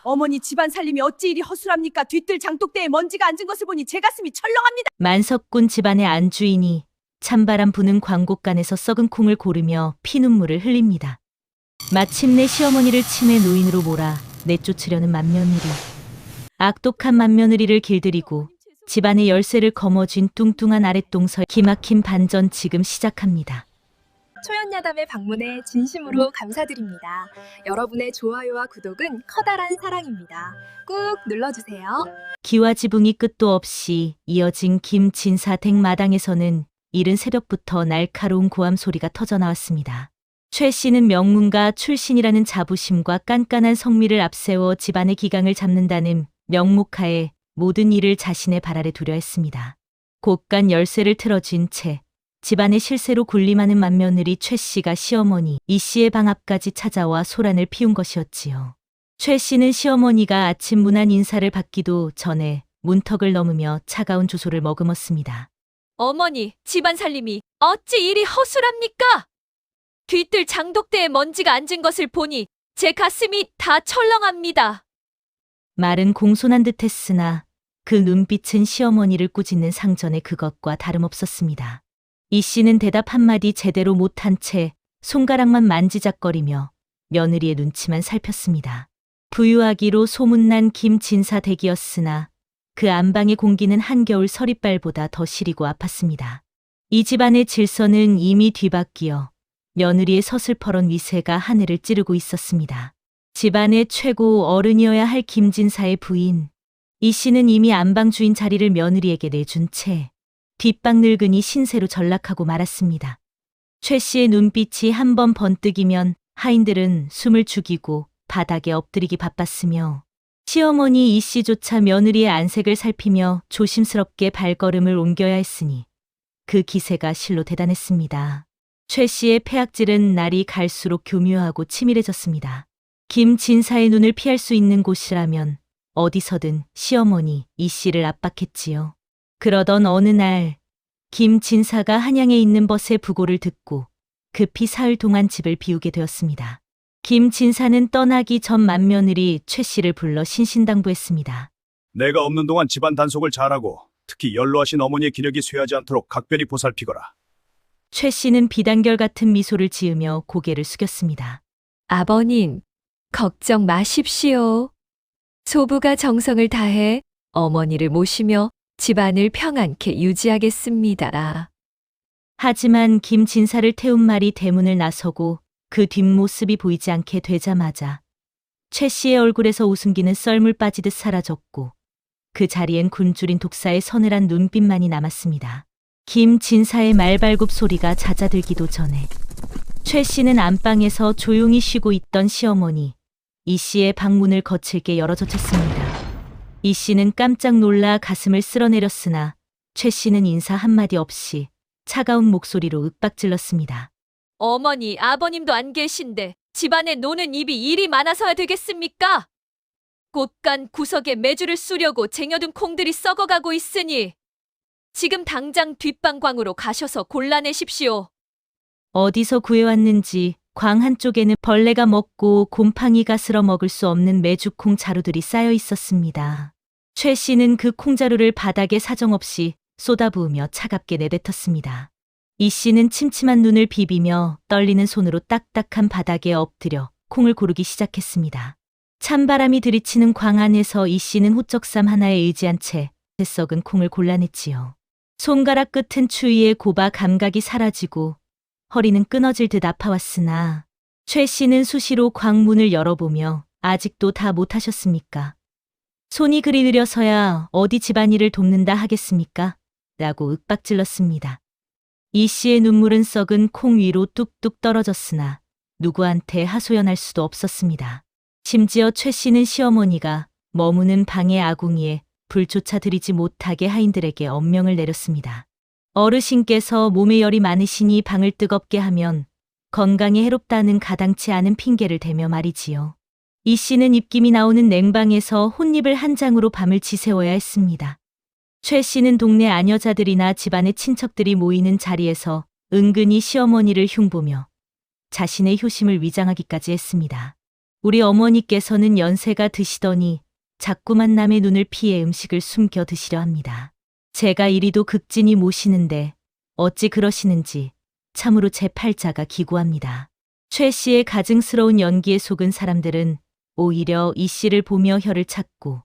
어머니 집안 살림이 어찌 이리 허술합니까? 뒤뜰 장독대에 먼지가 앉은 것을 보니 제 가슴이 철렁합니다. 만석군 집안의 안주인이 찬바람 부는 광곡간에서 썩은 콩을 고르며 피눈물을 흘립니다. 마침내 시어머니를 치매 노인으로 몰아 내쫓으려는 맏며느리. 악독한 맏며느리를 길들이고 집안의 열쇠를 거머쥔 뚱뚱한 아랫동서 기막힌 반전 지금 시작합니다. 초연야담에 방문해 진심으로 감사드립니다. 여러분의 좋아요와 구독은 커다란 사랑입니다. 꾹 눌러주세요. 기와 지붕이 끝도 없이 이어진 김진사 댁 마당에서는 이른 새벽부터 날카로운 고함 소리가 터져나왔습니다. 최 씨는 명문가 출신이라는 자부심과 깐깐한 성미를 앞세워 집안의 기강을 잡는다는 명목하에 모든 일을 자신의 발 아래 두려 했습니다. 곳간 열쇠를 틀어쥔 채 집안의 실세로 군림하는 맏며느리 최 씨가 시어머니 이 씨의 방 앞까지 찾아와 소란을 피운 것이었지요. 최 씨는 시어머니가 아침 문안 인사를 받기도 전에 문턱을 넘으며 차가운 주소를 머금었습니다. 어머니, 집안 살림이 어찌 이리 허술합니까? 뒤뜰 장독대에 먼지가 앉은 것을 보니 제 가슴이 다 철렁합니다. 말은 공손한 듯 했으나 그 눈빛은 시어머니를 꾸짖는 상전의 그것과 다름없었습니다. 이 씨는 대답 한마디 제대로 못한 채 손가락만 만지작거리며 며느리의 눈치만 살폈습니다. 부유하기로 소문난 김진사 댁이었으나 그 안방의 공기는 한겨울 서리빨보다 더 시리고 아팠습니다. 이 집안의 질서는 이미 뒤바뀌어 며느리의 서슬퍼런 위세가 하늘을 찌르고 있었습니다. 집안의 최고 어른이어야 할 김진사의 부인 이 씨는 이미 안방 주인 자리를 며느리에게 내준 채 뒷방 늙은이 신세로 전락하고 말았습니다. 최 씨의 눈빛이 한 번 번뜩이면 하인들은 숨을 죽이고 바닥에 엎드리기 바빴으며 시어머니 이 씨조차 며느리의 안색을 살피며 조심스럽게 발걸음을 옮겨야 했으니 그 기세가 실로 대단했습니다. 최 씨의 폐악질은 날이 갈수록 교묘하고 치밀해졌습니다. 김진사의 눈을 피할 수 있는 곳이라면 어디서든 시어머니 이 씨를 압박했지요. 그러던 어느 날 김진사가 한양에 있는 벗의 부고를 듣고 급히 사흘 동안 집을 비우게 되었습니다. 김진사는 떠나기 전 맏며느리 최 씨를 불러 신신당부했습니다. 내가 없는 동안 집안 단속을 잘하고 특히 연로하신 어머니의 기력이 쇠하지 않도록 각별히 보살피거라. 최 씨는 비단결 같은 미소를 지으며 고개를 숙였습니다. 아버님, 걱정 마십시오. 소부가 정성을 다해 어머니를 모시며 집안을 평안케 유지하겠습니다. 하지만 김진사를 태운 말이 대문을 나서고 그 뒷모습이 보이지 않게 되자마자 최 씨의 얼굴에서 웃음기는 썰물 빠지듯 사라졌고 그 자리엔 굶주린 독사의 서늘한 눈빛만이 남았습니다. 김진사의 말발굽 소리가 잦아들기도 전에 최 씨는 안방에서 조용히 쉬고 있던 시어머니 이 씨의 방문을 거칠게 열어젖혔습니다. 이 씨는 깜짝 놀라 가슴을 쓸어내렸으나 최 씨는 인사 한마디 없이 차가운 목소리로 윽박질렀습니다. 어머니, 아버님도 안 계신데 집안에 노는 입이 일이 많아서야 되겠습니까? 곳간 구석에 메주를 쑤려고 쟁여둔 콩들이 썩어가고 있으니 지금 당장 뒷방광으로 가셔서 골라내십시오. 어디서 구해왔는지 광 한쪽에는 벌레가 먹고 곰팡이가 쓸어 먹을 수 없는 메주콩 자루들이 쌓여 있었습니다. 최 씨는 그 콩자루를 바닥에 사정없이 쏟아부으며 차갑게 내뱉었습니다. 이 씨는 침침한 눈을 비비며 떨리는 손으로 딱딱한 바닥에 엎드려 콩을 고르기 시작했습니다. 찬바람이 들이치는 광 안에서 이 씨는 호적삼 하나에 의지한 채 썩은 콩을 골라냈지요. 손가락 끝은 추위에 고바 감각이 사라지고 허리는 끊어질 듯 아파왔으나 최 씨는 수시로 광문을 열어보며 아직도 다 못하셨습니까? 손이 그리 느려서야 어디 집안일을 돕는다 하겠습니까? 라고 윽박질렀습니다. 이 씨의 눈물은 썩은 콩 위로 뚝뚝 떨어졌으나 누구한테 하소연할 수도 없었습니다. 심지어 최 씨는 시어머니가 머무는 방의 아궁이에 불조차 들이지 못하게 하인들에게 엄명을 내렸습니다. 어르신께서 몸에 열이 많으시니 방을 뜨겁게 하면 건강에 해롭다는 가당치 않은 핑계를 대며 말이지요. 이 씨는 입김이 나오는 냉방에서 혼잎을 한 장으로 밤을 지새워야 했습니다. 최 씨는 동네 아녀자들이나 집안의 친척들이 모이는 자리에서 은근히 시어머니를 흉보며 자신의 효심을 위장하기까지 했습니다. 우리 어머니께서는 연세가 드시더니 자꾸만 남의 눈을 피해 음식을 숨겨 드시려 합니다. 제가 이리도 극진히 모시는데 어찌 그러시는지 참으로 제 팔자가 기구합니다. 최 씨의 가증스러운 연기에 속은 사람들은 오히려 이 씨를 보며 혀를 찾고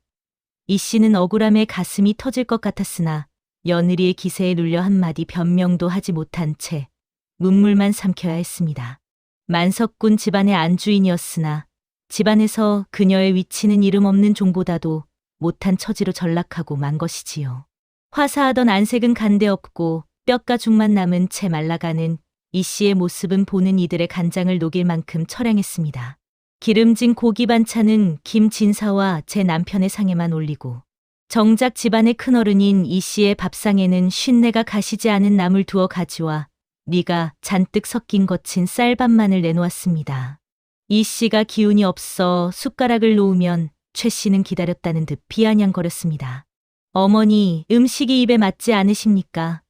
이 씨는 억울함에 가슴이 터질 것 같았으나 며느리의 기세에 눌려 한마디 변명도 하지 못한 채 눈물만 삼켜야 했습니다. 만석군 집안의 안주인이었으나 집안에서 그녀의 위치는 이름 없는 종보다도 못한 처지로 전락하고 만 것이지요. 화사하던 안색은 간데 없고 뼈가 죽만 남은 채 말라가는 이 씨의 모습은 보는 이들의 간장을 녹일 만큼 처량했습니다. 기름진 고기 반찬은 김진사와 제 남편의 상에만 올리고 정작 집안의 큰어른인 이 씨의 밥상에는 쉰내가 가시지 않은 나물 두어 가지와 미가 잔뜩 섞인 거친 쌀밥만을 내놓았습니다. 이 씨가 기운이 없어 숟가락을 놓으면 최 씨는 기다렸다는 듯 비아냥거렸습니다. 어머니, 음식이 입에 맞지 않으십니까?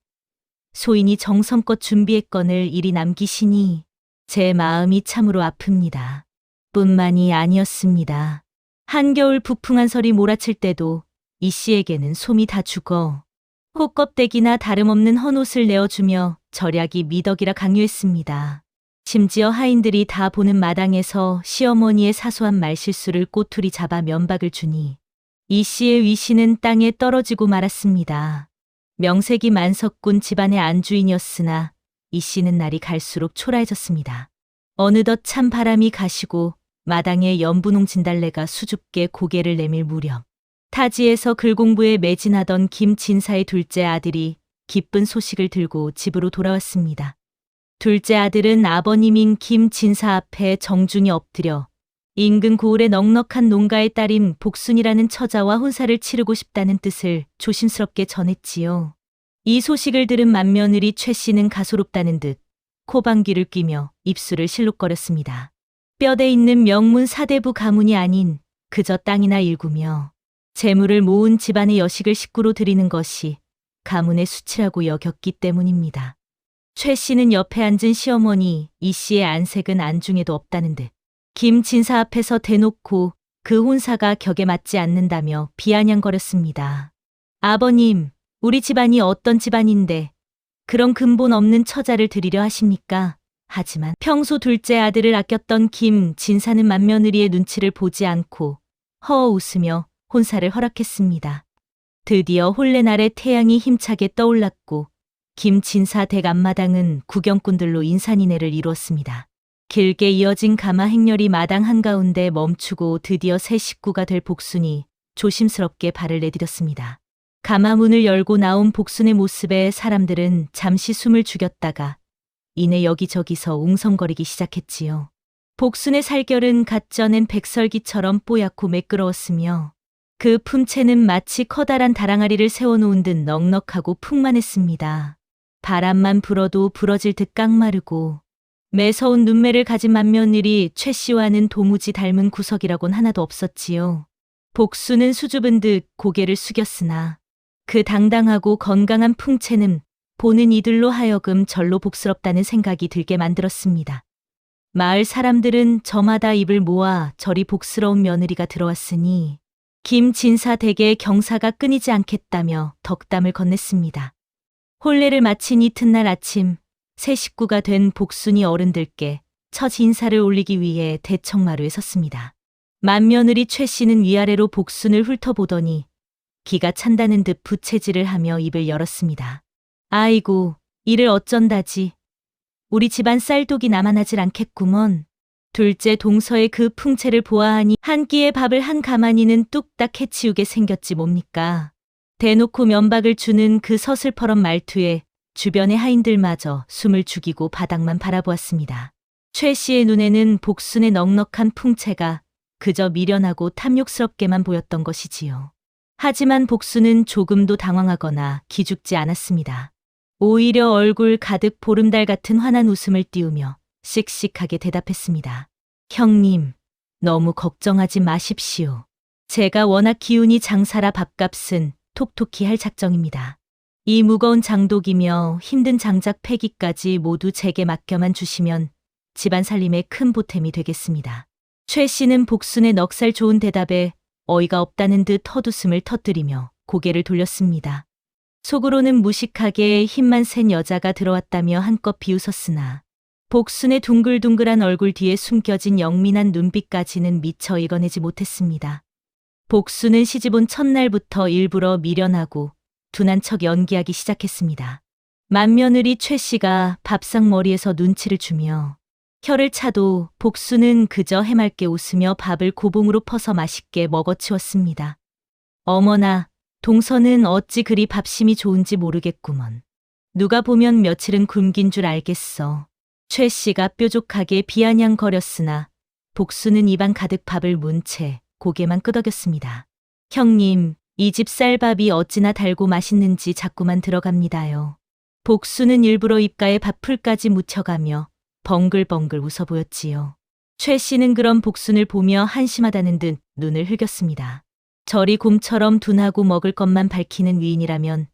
소인이 정성껏 준비했건을 이리 남기시니 제 마음이 참으로 아픕니다. 뿐만이 아니었습니다. 한겨울 부풍한 설이 몰아칠 때도 이 씨에게는 솜이 다 죽어 호껍데기나 다름없는 헌옷을 내어주며 절약이 미덕이라 강요했습니다. 심지어 하인들이 다 보는 마당에서 시어머니의 사소한 말실수를 꼬투리 잡아 면박을 주니 이 씨의 위신은 땅에 떨어지고 말았습니다. 명색이 만석군 집안의 안주인이었으나 이 씨는 날이 갈수록 초라해졌습니다. 어느덧 찬 바람이 가시고 마당에 연분홍 진달래가 수줍게 고개를 내밀 무렵 타지에서 글공부에 매진하던 김진사의 둘째 아들이 기쁜 소식을 들고 집으로 돌아왔습니다. 둘째 아들은 아버님인 김진사 앞에 정중히 엎드려 인근 고을의 넉넉한 농가의 딸인 복순이라는 처자와 혼사를 치르고 싶다는 뜻을 조심스럽게 전했지요. 이 소식을 들은 맏며느리 최 씨는 가소롭다는 듯 코방귀를 뀌며 입술을 실룩거렸습니다. 뼈대 있는 명문 사대부 가문이 아닌 그저 땅이나 일구며 재물을 모은 집안의 여식을 식구로 드리는 것이 가문의 수치라고 여겼기 때문입니다. 최 씨는 옆에 앉은 시어머니 이 씨의 안색은 안중에도 없다는 듯 김진사 앞에서 대놓고 그 혼사가 격에 맞지 않는다며 비아냥거렸습니다. 아버님, 우리 집안이 어떤 집안인데 그런 근본 없는 처자를 드리려 하십니까? 하지만 평소 둘째 아들을 아꼈던 김진사는 맏며느리의 눈치를 보지 않고 허어 웃으며 혼사를 허락했습니다. 드디어 혼례날에 태양이 힘차게 떠올랐고 김진사 댁 앞마당은 구경꾼들로 인산인해를 이루었습니다. 길게 이어진 가마 행렬이 마당 한가운데 멈추고 드디어 새 식구가 될 복순이 조심스럽게 발을 내디뎠습니다. 가마 문을 열고 나온 복순의 모습에 사람들은 잠시 숨을 죽였다가 이내 여기저기서 웅성거리기 시작했지요. 복순의 살결은 갓 쪄낸 백설기처럼 뽀얗고 매끄러웠으며 그 품체는 마치 커다란 다랑아리를 세워놓은 듯 넉넉하고 풍만했습니다. 바람만 불어도 부러질 듯 깡마르고 매서운 눈매를 가진 맏며느리 최 씨와는 도무지 닮은 구석이라곤 하나도 없었지요. 복순은 수줍은 듯 고개를 숙였으나 그 당당하고 건강한 풍채는 보는 이들로 하여금 절로 복스럽다는 생각이 들게 만들었습니다. 마을 사람들은 저마다 입을 모아 저리 복스러운 며느리가 들어왔으니 김진사 댁의 경사가 끊이지 않겠다며 덕담을 건넸습니다. 혼례를 마친 이튿날 아침 새 식구가 된 복순이 어른들께 첫 인사를 올리기 위해 대청마루에 섰습니다. 맏며느리 최 씨는 위아래로 복순을 훑어보더니 기가 찬다는 듯 부채질을 하며 입을 열었습니다. 아이고, 이를 어쩐다지. 우리 집안 쌀독이 남아나질 않겠구먼. 둘째 동서의 그 풍채를 보아하니 한 끼의 밥을 한 가마니는 뚝딱 해치우게 생겼지 뭡니까. 대놓고 면박을 주는 그 서슬퍼런 말투에 주변의 하인들마저 숨을 죽이고 바닥만 바라보았습니다. 최 씨의 눈에는 복순의 넉넉한 풍채가 그저 미련하고 탐욕스럽게만 보였던 것이지요. 하지만 복순은 조금도 당황하거나 기죽지 않았습니다. 오히려 얼굴 가득 보름달 같은 환한 웃음을 띄우며 씩씩하게 대답했습니다. 형님, 너무 걱정하지 마십시오. 제가 워낙 기운이 장사라 밥값은 톡톡히 할 작정입니다. 이 무거운 장독이며 힘든 장작 패기까지 모두 제게 맡겨만 주시면 집안 살림에 큰 보탬이 되겠습니다. 최 씨는 복순의 넉살 좋은 대답에 어이가 없다는 듯 헛웃음을 터뜨리며 고개를 돌렸습니다. 속으로는 무식하게 힘만 센 여자가 들어왔다며 한껏 비웃었으나 복순의 둥글둥글한 얼굴 뒤에 숨겨진 영민한 눈빛까지는 미처 읽어내지 못했습니다. 복순은 시집온 첫날부터 일부러 미련하고 둔한 척 연기하기 시작했습니다. 맏며느리 최 씨가 밥상 머리에서 눈치를 주며 혀를 차도 복순은 그저 해맑게 웃으며 밥을 고봉으로 퍼서 맛있게 먹어치웠습니다. 어머나, 동서는 어찌 그리 밥심이 좋은지 모르겠구먼. 누가 보면 며칠은 굶긴 줄 알겠어. 최 씨가 뾰족하게 비아냥거렸으나 복순은 입안 가득 밥을 문 채 고개만 끄덕였습니다. 형님, 이 집 쌀밥이 어찌나 달고 맛있는지 자꾸만 들어갑니다요. 복순은 일부러 입가에 밥풀까지 묻혀가며 벙글벙글 웃어 보였지요. 최 씨는 그런 복순을 보며 한심하다는 듯 눈을 흘겼습니다. 저리 곰처럼 둔하고 먹을 것만 밝히는 위인이라면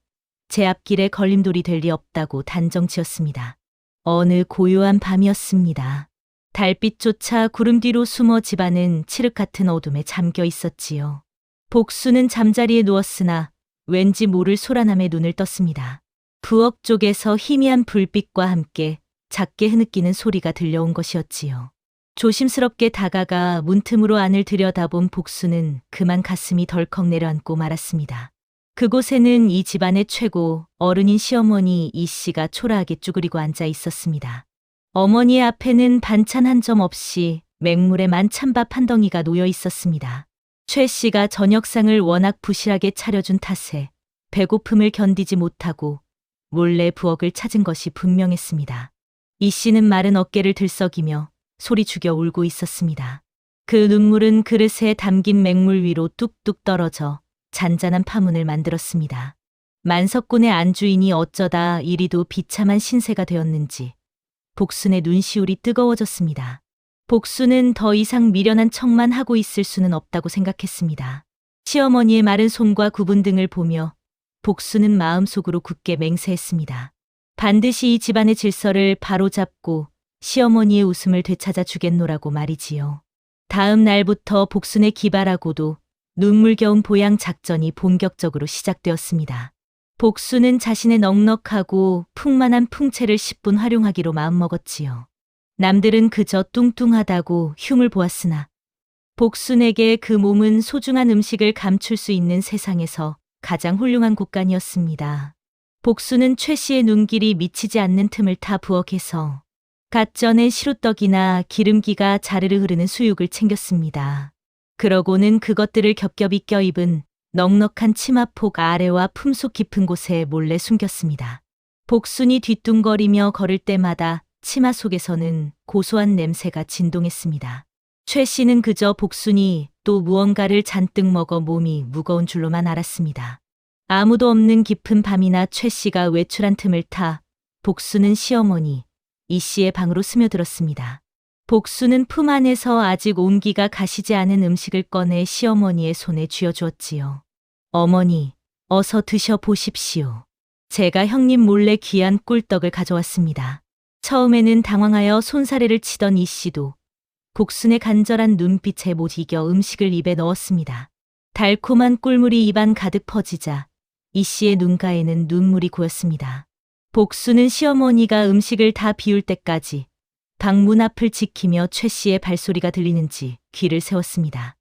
제 앞길에 걸림돌이 될 리 없다고 단정 지었습니다. 어느 고요한 밤이었습니다. 달빛조차 구름 뒤로 숨어 집안은 칠흑 같은 어둠에 잠겨 있었지요. 복순은 잠자리에 누웠으나 왠지 모를 소란함에 눈을 떴습니다. 부엌 쪽에서 희미한 불빛과 함께 작게 흐느끼는 소리가 들려온 것이었지요. 조심스럽게 다가가 문틈으로 안을 들여다본 복순은 그만 가슴이 덜컥 내려앉고 말았습니다. 그곳에는 이 집안의 최고 어른인 시어머니 이 씨가 초라하게 쭈그리고 앉아 있었습니다. 어머니의 앞에는 반찬 한 점 없이 맹물에 만찬밥 한 덩이가 놓여 있었습니다. 최 씨가 저녁상을 워낙 부실하게 차려준 탓에 배고픔을 견디지 못하고 몰래 부엌을 찾은 것이 분명했습니다. 이 씨는 마른 어깨를 들썩이며 소리 죽여 울고 있었습니다. 그 눈물은 그릇에 담긴 맹물 위로 뚝뚝 떨어져 잔잔한 파문을 만들었습니다. 만석군의 안주인이 어쩌다 이리도 비참한 신세가 되었는지 복순의 눈시울이 뜨거워졌습니다. 복순은 더 이상 미련한 척만 하고 있을 수는 없다고 생각했습니다. 시어머니의 마른 손과 굽은 등을 보며 복순은 마음속으로 굳게 맹세했습니다. 반드시 이 집안의 질서를 바로잡고 시어머니의 웃음을 되찾아 주겠노라고 말이지요. 다음 날부터 복순의 기발하고도 눈물겨운 보양 작전이 본격적으로 시작되었습니다. 복순은 자신의 넉넉하고 풍만한 풍채를 10분 활용하기로 마음먹었지요. 남들은 그저 뚱뚱하다고 흉을 보았으나 복순에게 그 몸은 소중한 음식을 감출 수 있는 세상에서 가장 훌륭한 곳간이었습니다. 복순은 최 씨의 눈길이 미치지 않는 틈을 타 부엌에서 갓 쪄낸 시루떡이나 기름기가 자르르 흐르는 수육을 챙겼습니다. 그러고는 그것들을 겹겹이 껴입은 넉넉한 치마폭 아래와 품속 깊은 곳에 몰래 숨겼습니다. 복순이 뒤뚱거리며 걸을 때마다 치마 속에서는 고소한 냄새가 진동했습니다. 최 씨는 그저 복순이 또 무언가를 잔뜩 먹어 몸이 무거운 줄로만 알았습니다. 아무도 없는 깊은 밤이나 최 씨가 외출한 틈을 타 복순은 시어머니 이 씨의 방으로 스며들었습니다. 복순은 품 안에서 아직 온기가 가시지 않은 음식을 꺼내 시어머니의 손에 쥐어주었지요. 어머니, 어서 드셔보십시오. 제가 형님 몰래 귀한 꿀떡을 가져왔습니다. 처음에는 당황하여 손사래를 치던 이 씨도 복순의 간절한 눈빛에 못 이겨 음식을 입에 넣었습니다. 달콤한 꿀물이 입안 가득 퍼지자 이 씨의 눈가에는 눈물이 고였습니다. 복순은 시어머니가 음식을 다 비울 때까지 방문 앞을 지키며 최 씨의 발소리가 들리는지 귀를 세웠습니다.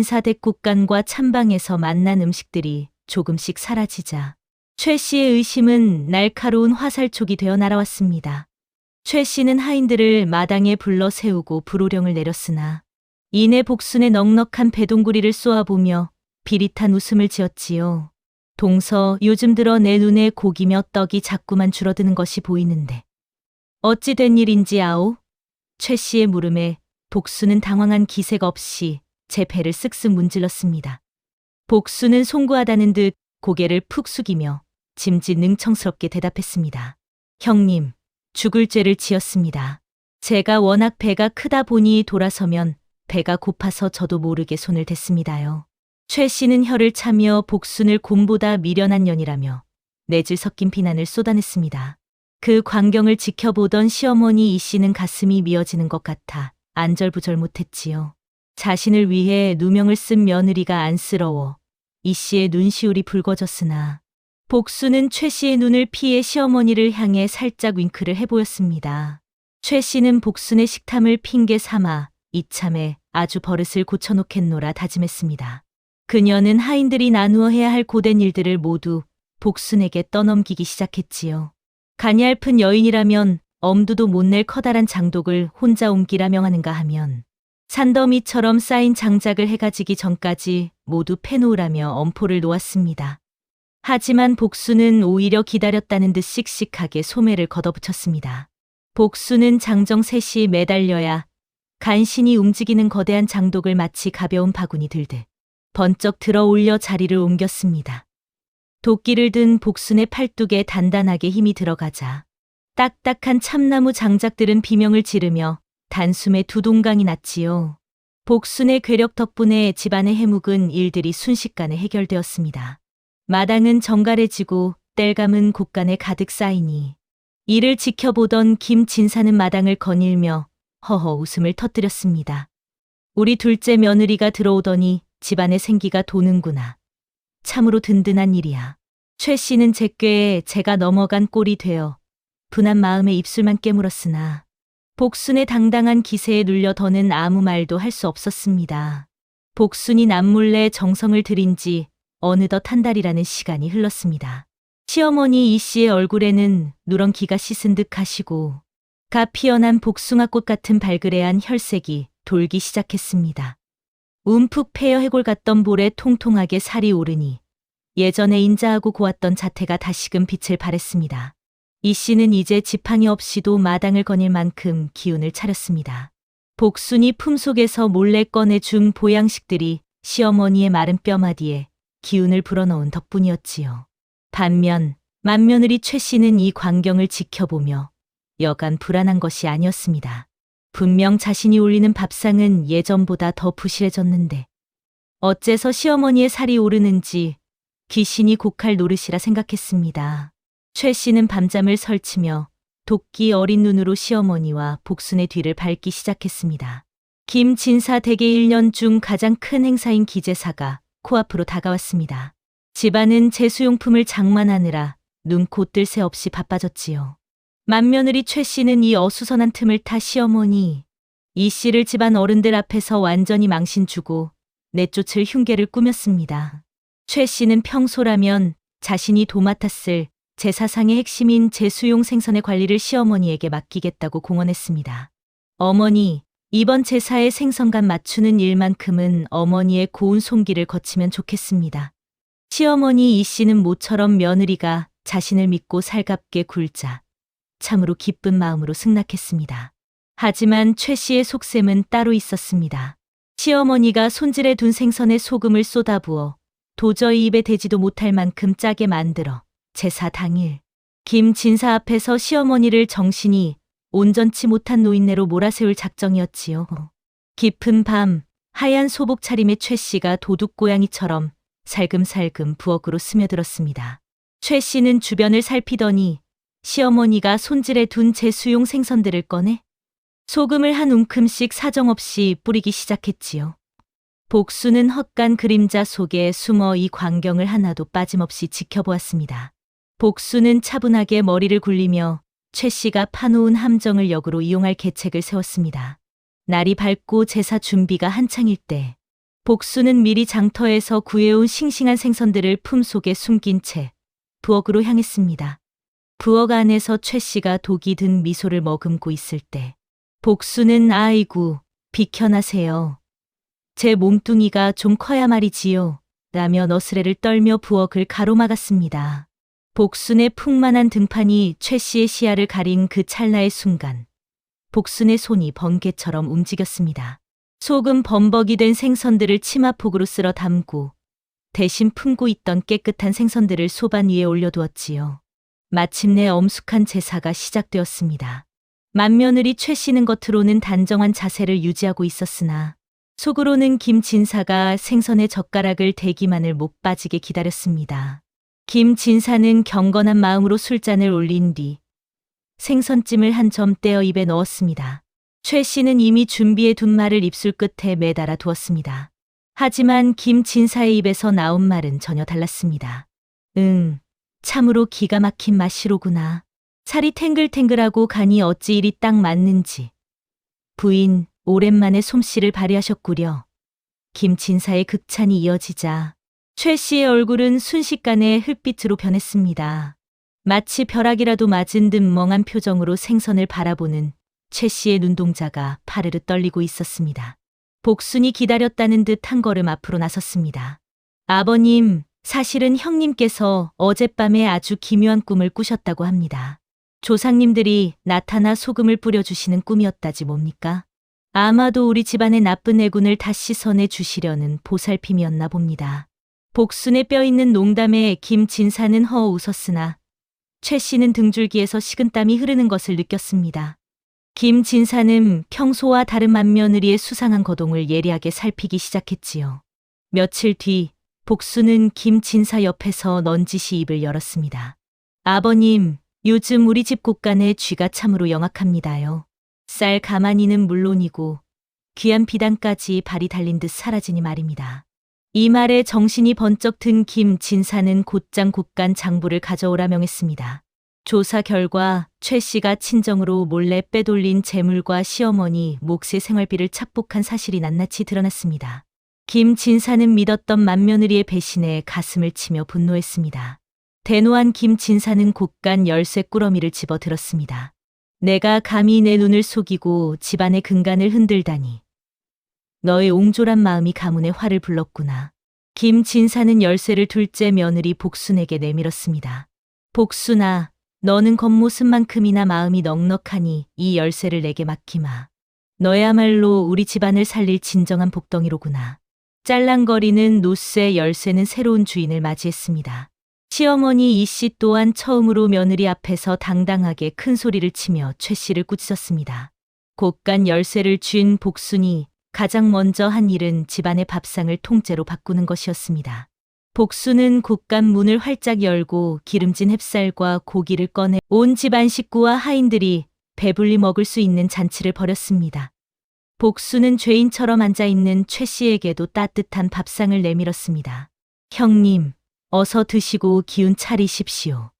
김진사대국간과 찬방에서 만난 음식들이 조금씩 사라지자 최 씨의 의심은 날카로운 화살촉이 되어 날아왔습니다. 최 씨는 하인들을 마당에 불러 세우고 불호령을 내렸으나 이내 복순의 넉넉한 배동구리를 쏘아보며 비릿한 웃음을 지었지요. 동서, 요즘 들어 내 눈에 고기며 떡이 자꾸만 줄어드는 것이 보이는데 어찌 된 일인지 아오? 최 씨의 물음에 복순은 당황한 기색 없이 제 배를 쓱쓱 문질렀습니다. 복순은 송구하다는 듯 고개를 푹 숙이며 짐짓 능청스럽게 대답했습니다. 형님, 죽을 죄를 지었습니다. 제가 워낙 배가 크다 보니 돌아서면 배가 고파서 저도 모르게 손을 댔습니다요. 최 씨는 혀를 차며 복순을 곰보다 미련한 년이라며 내질 섞인 비난을 쏟아냈습니다. 그 광경을 지켜보던 시어머니 이 씨는 가슴이 미어지는 것 같아 안절부절 못했지요. 자신을 위해 누명을 쓴 며느리가 안쓰러워 이 씨의 눈시울이 붉어졌으나 복수는 최 씨의 눈을 피해 시어머니를 향해 살짝 윙크를 해보였습니다. 최 씨는 복순의 식탐을 핑계 삼아 이참에 아주 버릇을 고쳐놓겠노라 다짐했습니다. 그녀는 하인들이 나누어 해야 할 고된 일들을 모두 복순에게 떠넘기기 시작했지요. 가냘픈 여인이라면 엄두도 못 낼 커다란 장독을 혼자 옮기라 명하는가 하면 산더미처럼 쌓인 장작을 해가지기 전까지 모두 패놓으라며 엄포를 놓았습니다. 하지만 복수는 오히려 기다렸다는 듯 씩씩하게 소매를 걷어붙였습니다. 복수는 장정 셋이 매달려야 간신히 움직이는 거대한 장독을 마치 가벼운 바구니 들듯 번쩍 들어 올려 자리를 옮겼습니다. 도끼를 든 복순의 팔뚝에 단단하게 힘이 들어가자 딱딱한 참나무 장작들은 비명을 지르며 단숨에 두 동강이 났지요. 복순의 괴력 덕분에 집안의 해묵은 일들이 순식간에 해결되었습니다. 마당은 정갈해지고 땔감은 곳간에 가득 쌓이니 이를 지켜보던 김진사는 마당을 거닐며 허허 웃음을 터뜨렸습니다. 우리 둘째 며느리가 들어오더니 집안에 생기가 도는구나. 참으로 든든한 일이야. 최 씨는 제 꾀에 제가 넘어간 꼴이 되어 분한 마음에 입술만 깨물었으나 복순의 당당한 기세에 눌려 더는 아무 말도 할 수 없었습니다. 복순이 남몰래 정성을 들인 지 어느덧 한 달이라는 시간이 흘렀습니다. 시어머니 이 씨의 얼굴에는 누런 기가 씻은 듯 하시고 가 피어난 복숭아꽃 같은 발그레한 혈색이 돌기 시작했습니다. 움푹 패여 해골 같던 볼에 통통하게 살이 오르니 예전에 인자하고 고왔던 자태가 다시금 빛을 발했습니다. 이 씨는 이제 지팡이 없이도 마당을 거닐 만큼 기운을 차렸습니다. 복순이 품속에서 몰래 꺼내준 보양식들이 시어머니의 마른 뼈마디에 기운을 불어넣은 덕분이었지요. 반면 맏며느리 최 씨는 이 광경을 지켜보며 여간 불안한 것이 아니었습니다. 분명 자신이 올리는 밥상은 예전보다 더 부실해졌는데 어째서 시어머니의 살이 오르는지 귀신이 곡할 노릇이라 생각했습니다. 최 씨는 밤잠을 설치며 도끼 어린 눈으로 시어머니와 복순의 뒤를 밟기 시작했습니다. 김진사 대계 1년 중 가장 큰 행사인 기제사가 코앞으로 다가왔습니다. 집안은 제수용품을 장만하느라 눈, 코, 뜰 새 없이 바빠졌지요. 맏며느리 최 씨는 이 어수선한 틈을 타 시어머니 이 씨를 집안 어른들 앞에서 완전히 망신 주고 내쫓을 흉계를 꾸몄습니다. 최 씨는 평소라면 자신이 도맡았을 제사상의 핵심인 제수용 생선의 관리를 시어머니에게 맡기겠다고 공언했습니다. 어머니, 이번 제사에 생선간 맞추는 일만큼은 어머니의 고운 손길을 거치면 좋겠습니다. 시어머니 이 씨는 모처럼 며느리가 자신을 믿고 살갑게 굴자 참으로 기쁜 마음으로 승낙했습니다. 하지만 최 씨의 속셈은 따로 있었습니다. 시어머니가 손질해 둔 생선에 소금을 쏟아부어 도저히 입에 대지도 못할 만큼 짜게 만들어 제사 당일 김진사 앞에서 시어머니를 정신이 온전치 못한 노인네로 몰아세울 작정이었지요. 깊은 밤 하얀 소복 차림의 최 씨가 도둑고양이처럼 살금살금 부엌으로 스며들었습니다. 최 씨는 주변을 살피더니 시어머니가 손질해 둔 제수용 생선들을 꺼내 소금을 한 움큼씩 사정없이 뿌리기 시작했지요. 복수는 헛간 그림자 속에 숨어 이 광경을 하나도 빠짐없이 지켜보았습니다. 복수는 차분하게 머리를 굴리며 최 씨가 파놓은 함정을 역으로 이용할 계책을 세웠습니다. 날이 밝고 제사 준비가 한창일 때 복수는 미리 장터에서 구해온 싱싱한 생선들을 품속에 숨긴 채 부엌으로 향했습니다. 부엌 안에서 최 씨가 독이 든 미소를 머금고 있을 때 복수는 아이고 비켜나세요. 제 몸뚱이가 좀 커야 말이지요. 라며 너스레를 떨며 부엌을 가로막았습니다. 복순의 풍만한 등판이 최 씨의 시야를 가린 그 찰나의 순간 복순의 손이 번개처럼 움직였습니다. 소금 범벅이 된 생선들을 치마폭으로 쓸어 담고 대신 품고 있던 깨끗한 생선들을 소반 위에 올려두었지요. 마침내 엄숙한 제사가 시작되었습니다. 맏며느리 최 씨는 겉으로는 단정한 자세를 유지하고 있었으나 속으로는 김진사가 생선의 젓가락을 대기만을 못 빠지게 기다렸습니다. 김진사는 경건한 마음으로 술잔을 올린 뒤 생선찜을 한 점 떼어 입에 넣었습니다. 최 씨는 이미 준비해 둔 말을 입술 끝에 매달아 두었습니다. 하지만 김 진사의 입에서 나온 말은 전혀 달랐습니다. 응, 참으로 기가 막힌 맛이로구나. 살이 탱글탱글하고 간이 어찌 이리 딱 맞는지. 부인, 오랜만에 솜씨를 발휘하셨구려. 김 진사의 극찬이 이어지자 최 씨의 얼굴은 순식간에 흙빛으로 변했습니다. 마치 벼락이라도 맞은 듯 멍한 표정으로 생선을 바라보는 최 씨의 눈동자가 파르르 떨리고 있었습니다. 복순이 기다렸다는 듯 한 걸음 앞으로 나섰습니다. 아버님, 사실은 형님께서 어젯밤에 아주 기묘한 꿈을 꾸셨다고 합니다. 조상님들이 나타나 소금을 뿌려주시는 꿈이었다지 뭡니까? 아마도 우리 집안의 나쁜 애군을 다시 씻어내 주시려는 보살핌이었나 봅니다. 복순의 뼈있는 농담에 김 진사는 허어 웃었으나 최 씨는 등줄기에서 식은땀이 흐르는 것을 느꼈습니다. 김 진사는 평소와 다른 맏며느리의 수상한 거동을 예리하게 살피기 시작했지요. 며칠 뒤 복순은 김 진사 옆에서 넌지시 입을 열었습니다. 아버님, 요즘 우리 집 곳간에 쥐가 참으로 영악합니다요. 쌀 가마니는 물론이고 귀한 비단까지 발이 달린 듯 사라지니 말입니다. 이 말에 정신이 번쩍 든 김 진사는 곧장 곳간 장부를 가져오라 명했습니다. 조사 결과 최 씨가 친정으로 몰래 빼돌린 재물과 시어머니 몫의 생활비를 착복한 사실이 낱낱이 드러났습니다. 김 진사는 믿었던 맏며느리의 배신에 가슴을 치며 분노했습니다. 대노한 김 진사는 곳간 열쇠 꾸러미를 집어 들었습니다. 내가 감히 내 눈을 속이고 집안의 근간을 흔들다니. 너의 옹졸한 마음이 가문의 화를 불렀구나. 김 진사는 열쇠를 둘째 며느리 복순에게 내밀었습니다. 복순아, 너는 겉모습만큼이나 마음이 넉넉하니 이 열쇠를 내게 맡기마. 너야말로 우리 집안을 살릴 진정한 복덩이로구나. 짤랑거리는 노쇠 열쇠는 새로운 주인을 맞이했습니다. 시어머니 이 씨 또한 처음으로 며느리 앞에서 당당하게 큰 소리를 치며 최 씨를 꾸짖었습니다. 곳간 열쇠를 쥔 복순이 가장 먼저 한 일은 집안의 밥상을 통째로 바꾸는 것이었습니다. 복순은 곳간 문을 활짝 열고 기름진 햅쌀과 고기를 꺼내 온 집안 식구와 하인들이 배불리 먹을 수 있는 잔치를 벌였습니다. 복순은 죄인처럼 앉아있는 최 씨에게도 따뜻한 밥상을 내밀었습니다. 형님, 어서 드시고 기운 차리십시오.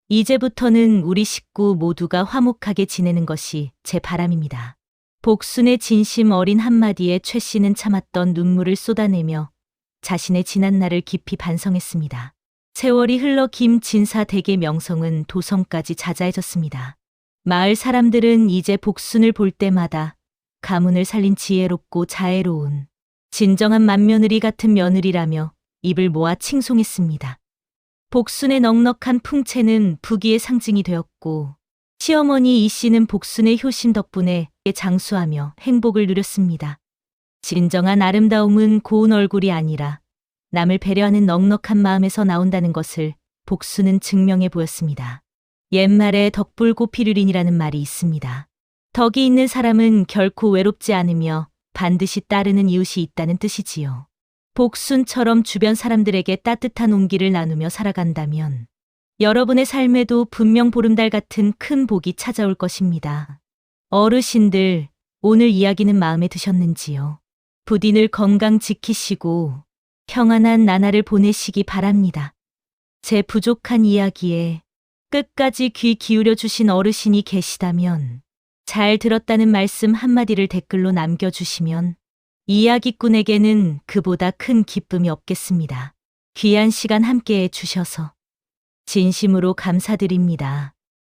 이제부터는 우리 식구 모두가 화목하게 지내는 것이 제 바람입니다. 복순의 진심 어린 한마디에 최 씨는 참았던 눈물을 쏟아내며 자신의 지난 날을 깊이 반성했습니다. 세월이 흘러 김 진사 댁의 명성은 도성까지 자자해졌습니다. 마을 사람들은 이제 복순을 볼 때마다 가문을 살린 지혜롭고 자애로운 진정한 맏며느리 같은 며느리라며 입을 모아 칭송했습니다. 복순의 넉넉한 풍채는 부귀의 상징이 되었고 시어머니 이 씨는 복순의 효심 덕분에 장수하며 행복을 누렸습니다. 진정한 아름다움은 고운 얼굴이 아니라 남을 배려하는 넉넉한 마음에서 나온다는 것을 복순은 증명해 보였습니다. 옛말에 덕불고필유린이라는 말이 있습니다. 덕이 있는 사람은 결코 외롭지 않으며 반드시 따르는 이웃이 있다는 뜻이지요. 복순처럼 주변 사람들에게 따뜻한 온기를 나누며 살아간다면 여러분의 삶에도 분명 보름달 같은 큰 복이 찾아올 것입니다. 어르신들, 오늘 이야기는 마음에 드셨는지요? 부디 늘 건강 지키시고 평안한 나날을 보내시기 바랍니다. 제 부족한 이야기에 끝까지 귀 기울여 주신 어르신이 계시다면 잘 들었다는 말씀 한마디를 댓글로 남겨주시면 이야기꾼에게는 그보다 큰 기쁨이 없겠습니다. 귀한 시간 함께해 주셔서 진심으로 감사드립니다.